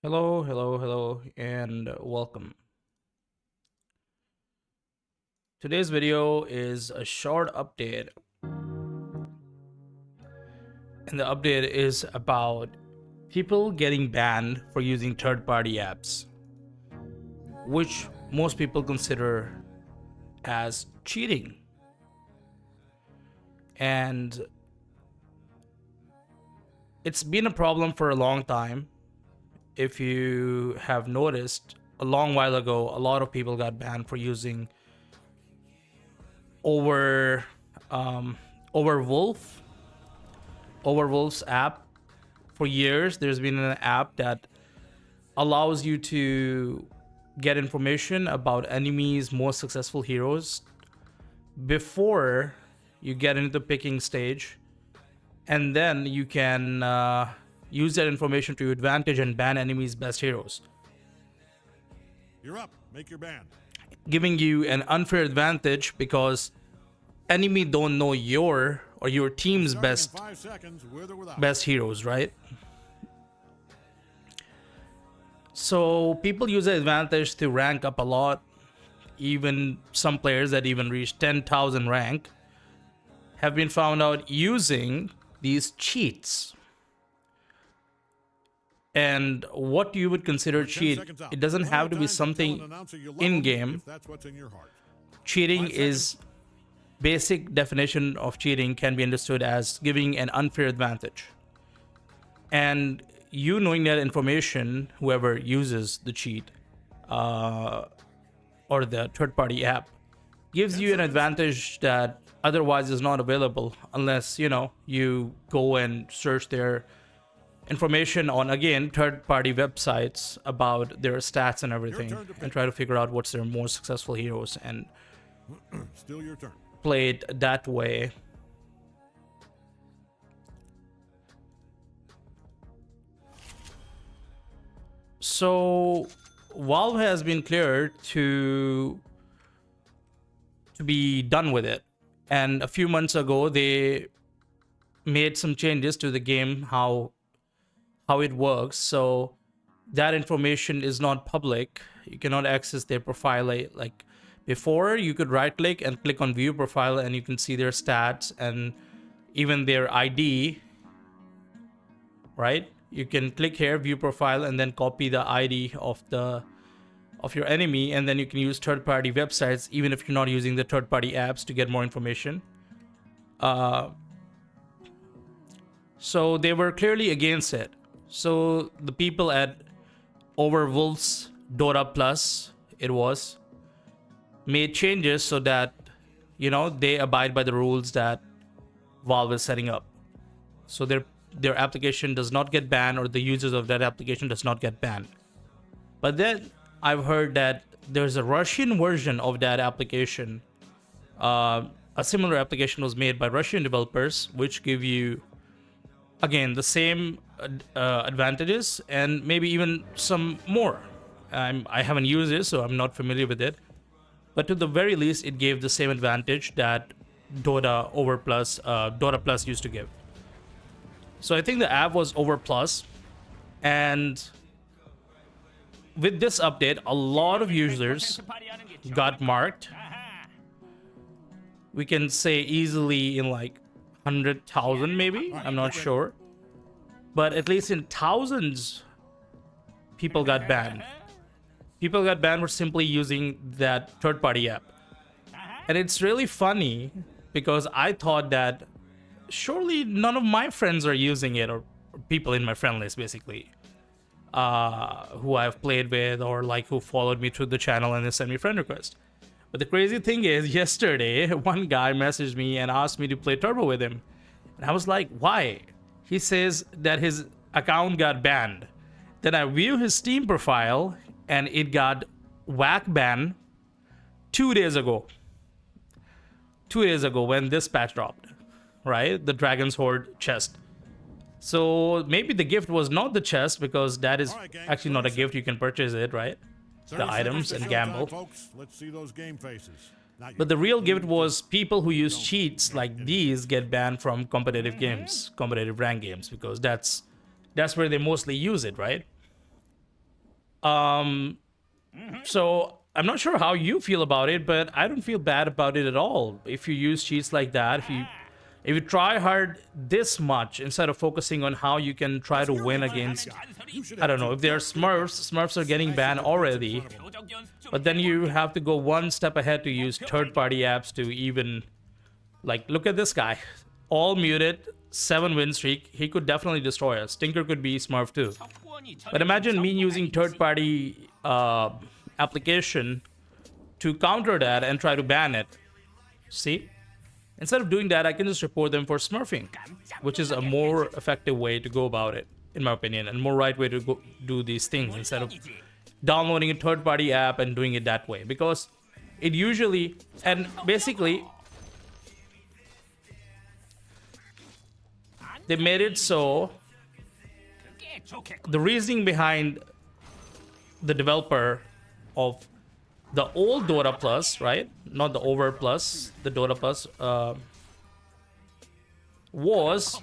Hello, hello, hello, and welcome. Today's video is a short update, and the update is about people getting banned for using third party apps, which most people consider as cheating. And it's been a problem for a long time. If you have noticed, a long while ago, a lot of people got banned for using over over Wolf Overwolf's app. For years there's been an app that allows you to get information about enemies' most successful heroes before you get into the picking stage, and then you can use that information to your advantage and ban enemies' best heroes, You're up. Make your band. giving you an unfair advantage because enemy don't know your or your team's Starting in best 5 seconds, with or without. best heroes, right? So people use the advantage to rank up a lot. Even some players that even reach 10,000 rank have been found out using these cheats. And what you would consider 10 cheat, seconds out. it doesn't Plenty have of to be time to tell an something announcer you love in them game. if that's what's in your heart. Cheating 5 is basic definition of cheating can be understood as giving an unfair advantage. And you knowing that information, whoever uses the cheat or the third party app, gives you an advantage that otherwise is not available unless you go and search their information on, again, third party websites about their stats and everything, and try to figure out what's their most successful heroes and Still your turn. play it that way. So Valve has been cleared to be done with it, and a few months ago they made some changes to the game, how it works. So that information is not public. You cannot access their profile like before. You could right click and click on view profile and you can see their stats and even their ID, right? You can click here, view profile, and then copy the ID of your enemy, and then you can use third-party websites even if you're not using the third-party apps to get more information. So they were clearly against it. So the people at Overwolf's Dota Plus, it was, made changes so that they abide by the rules that Valve is setting up. So their application does not get banned, or the users of that application does not get banned. But then I've heard that there's a Russian version of that application. A similar application was made by Russian developers, which give you, again, the same advantages and maybe even some more. I haven't used it, so I'm not familiar with it. But to the very least, it gave the same advantage that Dota Plus used to give. So I think the app was OverPlus, and with this update, a lot of users got marked. We can say easily in like 100,000, maybe. I'm not sure. But at least in thousands, people got banned. People got banned for simply using that third party app. And it's really funny because I thought that surely none of my friends are using it, or people in my friend list, basically, who I've played with or like who followed me through the channel and they sent me friend request. But the crazy thing is, yesterday, one guy messaged me and asked me to play Turbo with him. And I was like, why? He says that his account got banned. Then I view his Steam profile and it got whack ban 2 days ago. 2 days ago when this patch dropped, right? The Dragon's Horde chest. So maybe the gift was not the chest, because that is actually not a gift. You can purchase it, right? The items and gamble. Folks. Let's see those game faces. But the real gift was people who use cheats like these get banned from competitive games, competitive rank games, because that's where they mostly use it, right? So I'm not sure how you feel about it, but I don't feel bad about it at all. If you use cheats like that, if you try hard this much instead of focusing on how you can try to win against, I don't know, if they're Smurfs are getting banned already, but then you have to go one step ahead to use third-party apps to even, like, look at this guy, all muted, 7-win streak. He could definitely destroy us. Tinker could be Smurf too. But imagine me using third-party application to counter that and try to ban it. See? Instead of doing that, I can just report them for smurfing, which is a more effective way to go about it, in my opinion, and more right way to go do these things instead of downloading a third-party app and doing it that way. Because it usually, and basically, they made it so the reasoning behind the developer of the old Dota Plus, right? Not the OverPlus, the Dota Plus, was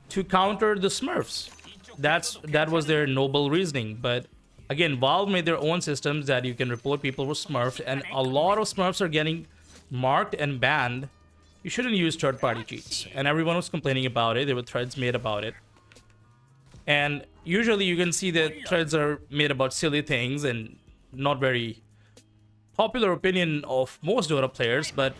to counter the Smurfs. That was their noble reasoning. But again, Valve made their own systems that you can report people who Smurfed, and a lot of Smurfs are getting marked and banned. You shouldn't use third-party cheats, and everyone was complaining about it. There were threads made about it. And usually you can see that threads are made about silly things and not very popular opinion of most Dota players, but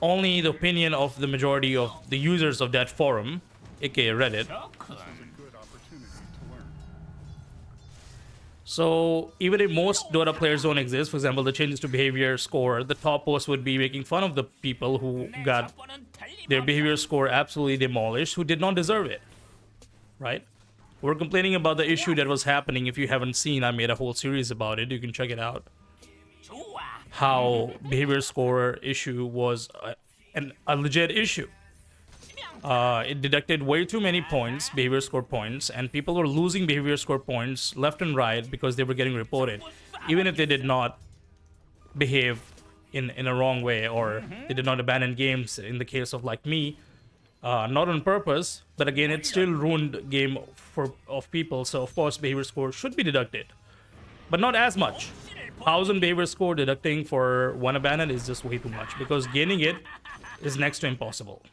only the opinion of the majority of the users of that forum, aka Reddit. So even if most Dota players don't exist, for example, the changes to behavior score, the top post would be making fun of the people who got their behavior score absolutely demolished, who did not deserve it. Right? We're complaining about the issue that was happening. If you haven't seen, I made a whole series about it. You can check it out. How behavior score issue was a legit issue. It deducted way too many points, behavior score points, and people were losing behavior score points left and right because they were getting reported, even if they did not behave in a wrong way, or they did not abandon games in the case of like me. Not on purpose, but again, it still ruined game of people. So of course, behavior score should be deducted, but not as much. 1,000 behavior score deducting for one abandon is just way too much, because gaining it is next to impossible.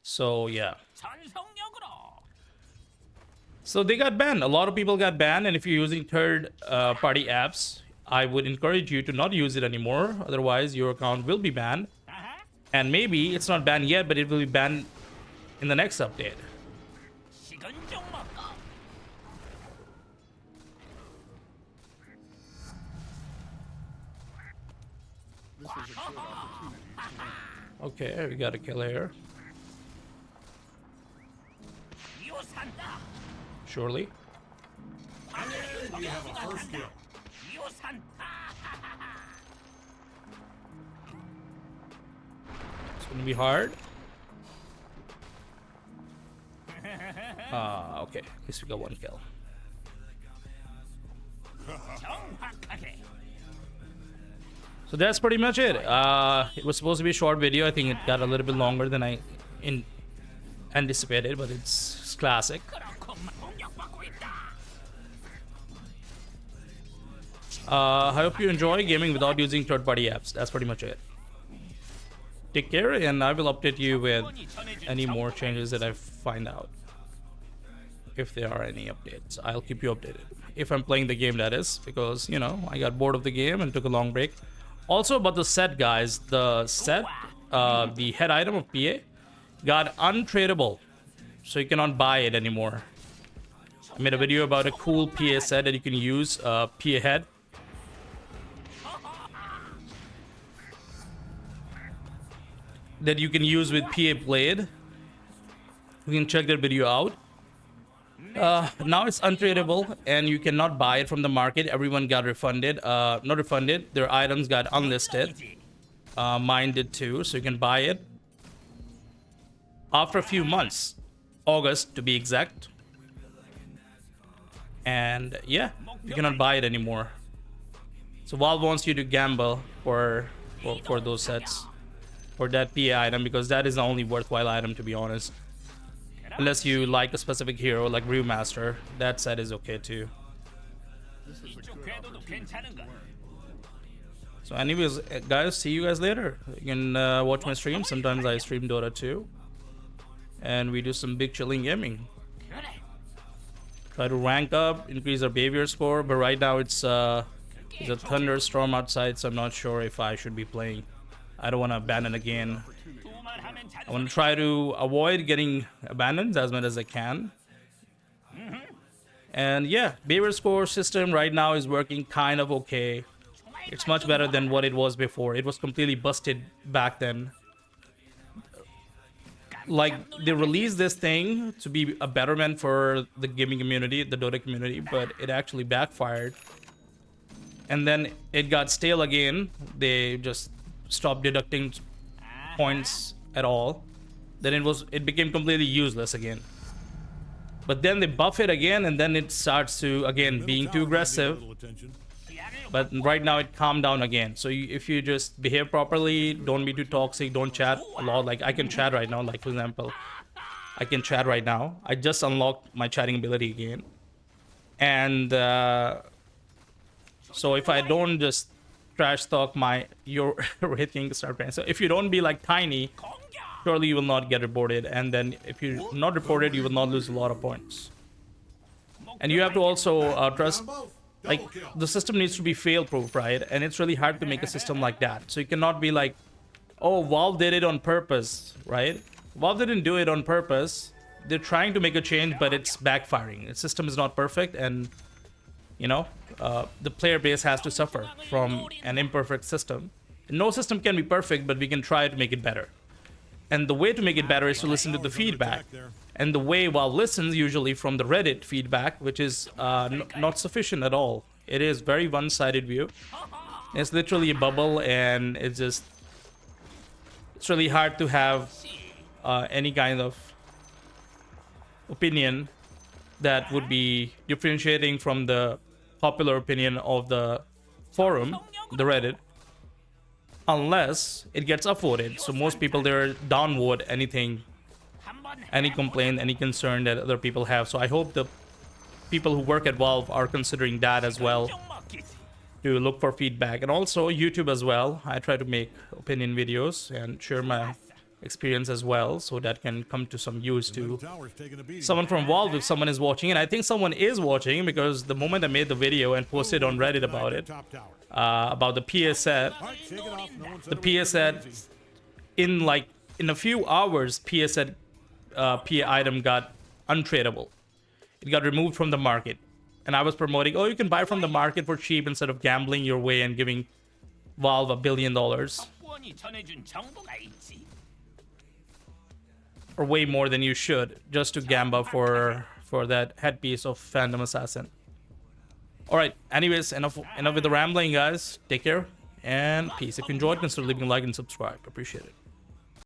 So yeah. So they got banned. A lot of people got banned, and if you're using third-party apps, I would encourage you to not use it anymore. Otherwise, your account will be banned. And maybe it's not banned yet, but it will be banned in the next update. Okay, we got a kill here. Surely. You have a first kill. It's gonna be hard. Okay. At least we got one kill. So that's pretty much it. It was supposed to be a short video. I think it got a little bit longer than I anticipated, but it's classic. I hope you enjoy gaming without using third-party apps. That's pretty much it. Take care, and I will update you with any more changes that I find out. If there are any updates, I'll keep you updated. If I'm playing the game, that is, because, you know, I got bored of the game and took a long break. Also about the set, guys, the set, the head item of PA got untradeable, so you cannot buy it anymore. I made a video about a cool PA set that you can use, PA head. That you can use with PA Blade. You can check that video out. Now it's untradeable and you cannot buy it from the market. Everyone got refunded. Not refunded. Their items got unlisted. Mine did too, so you can buy it after a few months. August to be exact. And yeah, you cannot buy it anymore. So Valve wants you to gamble for those sets. for that PA item, because that is the only worthwhile item, to be honest. Unless you like a specific hero like Brewmaster, that set is okay too. So anyways, guys, see you guys later. You can watch my stream. Sometimes I stream Dota too, and we do some big chilling gaming. Try to rank up, increase our behavior score, but right now it's a thunderstorm outside, so I'm not sure if I should be playing. I don't want to abandon again. I want to try to avoid getting abandoned as much as I can. And yeah, behavior score system right now is working kind of okay. It's much better than what it was before. It was completely busted back then. Like, they released this thing to be a betterment for the gaming community, the Dota community, but it actually backfired. And then it got stale again. They just stopped deducting points at all. Then it became completely useless again. But then they buff it again, and then it starts to, again, being too aggressive. But right now it calmed down again. So if you just behave properly, don't be too toxic, don't chat a lot. Like, I can chat right now. Like, for example, I can chat right now. I just unlocked my chatting ability again. And so if I don't just trash talk your rating start playing. So if you don't be like Tiny, surely you will not get reported. And then if you're not reported, you will not lose a lot of points. And you have to also trust... Like, the system needs to be fail-proof, right? And it's really hard to make a system like that. So you cannot be like, oh, Valve did it on purpose, right? Valve didn't do it on purpose. They're trying to make a change, but it's backfiring. The system is not perfect, and, you know, the player base has to suffer from an imperfect system. No system can be perfect, but we can try to make it better. And the way to make it better is to listen to the feedback. And the way Valve listens, usually from the Reddit feedback, which is not sufficient at all. It is very one-sided view. It's literally a bubble, and it's really hard to have any kind of opinion that would be differentiating from the popular opinion of the forum, the Reddit, unless it gets upvoted. So most people there downvote anything, any complaint, any concern that other people have. So I hope the people who work at Valve are considering that as well, to look for feedback. And also YouTube as well. I try to make opinion videos and share my experience as well, so that can come to some use to someone from Valve if someone is watching. And I think someone is watching, because the moment I made the video and posted on Reddit about it, about the PA set, the PA set, in a few hours, PA set PA item got untradeable. It got removed from the market. And I was promoting, oh, you can buy from the market for cheap instead of gambling your way and giving Valve $1 billion. Or way more than you should, just to gamble for that headpiece of Phantom Assassin. Alright, anyways, enough with the rambling, guys. Take care and peace. If you enjoyed, consider leaving a like and subscribe. Appreciate it.